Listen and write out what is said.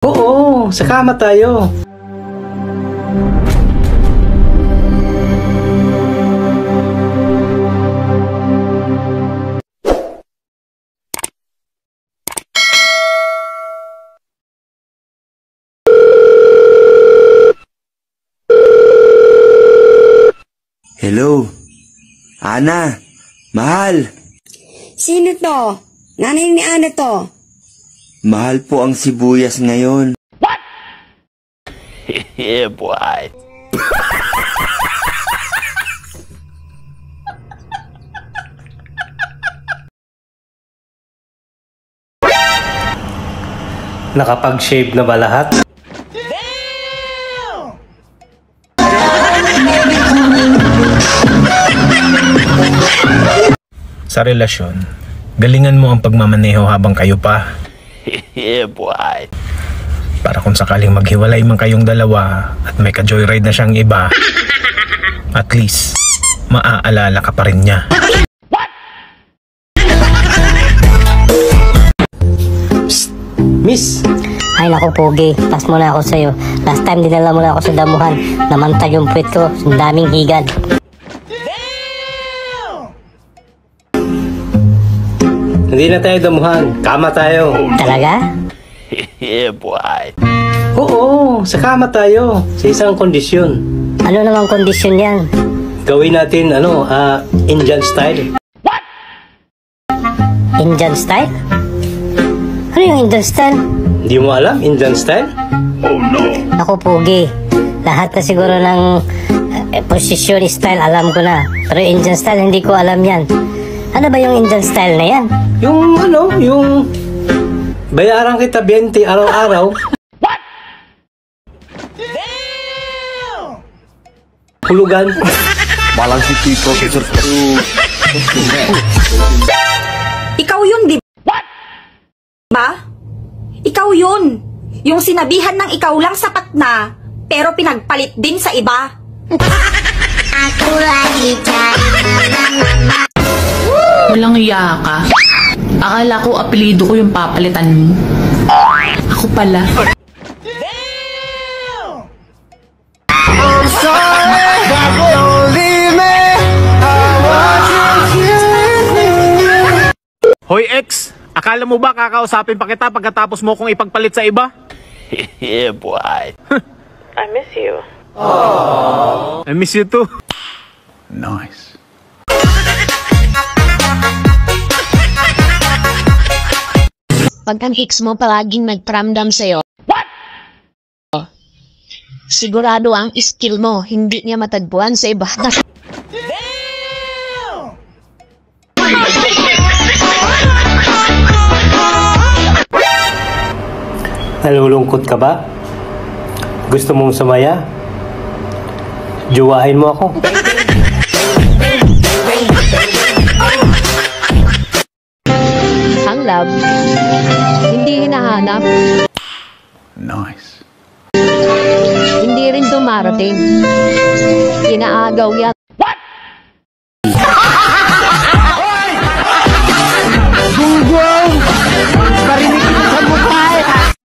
Oo, sa kama tayo. Hello? Ana? Mahal? Sino to? Nanay ni Ana to? Mahal po ang sibuyas ngayon. What? Yeah, boy. Nakapag-shave na ba lahat? Sa relasyon, galingan mo ang pagmamaneho habang kayo pa. Yeah, boy. Para kung sakaling maghiwalay man kayong dalawa at may ka-joyride na siyang iba, at least, maaalala ka pa rin niya. Psst, miss! Ay naku Pogi, pas mo na ako sa'yo. Last time dinala mo na ako sa damuhan. Namantag yung puwet ko, ang daming higad. Hindi na tayo damuhan, kama tayo. Talaga? Yeah, boy. Oo, sa kama tayo. Sa isang kondisyon. Ano namang kondisyon yan? Gawin natin, Indian style. Indian style? Ano yung Indian style? Hindi mo alam, Indian style? Ako Pogi, lahat na siguro ng posisyon style alam ko na. Pero Indian style hindi ko alam yan. Ano ba yung Indian style na yan? Yung bayaran kita 20 araw-araw. Hulugan. Malang si Tito. Ikaw yun, di ba? Ikaw yun. Yung sinabihan ng ikaw lang sapat na, pero pinagpalit din sa iba. Ako lagi Walang iya ka. Akala ko apelido ko yung papalitan mo. Ako pala. Hoy ex, akala mo ba kakausapin pa kita pagkatapos mo kong ipagpalit sa iba? Yeah, boy. I miss you. I miss you too. Nice. Pag ang ex mo palaging nagparamdam sa'yo, sigurado ang skill mo, hindi niya matagpuan sa iba. Nalulungkot ka ba? Gusto mong sumaya? Juwain mo ako. Ang love, hindi hinahanap, Nice. hindi rin dumarating. Inaagaw yan.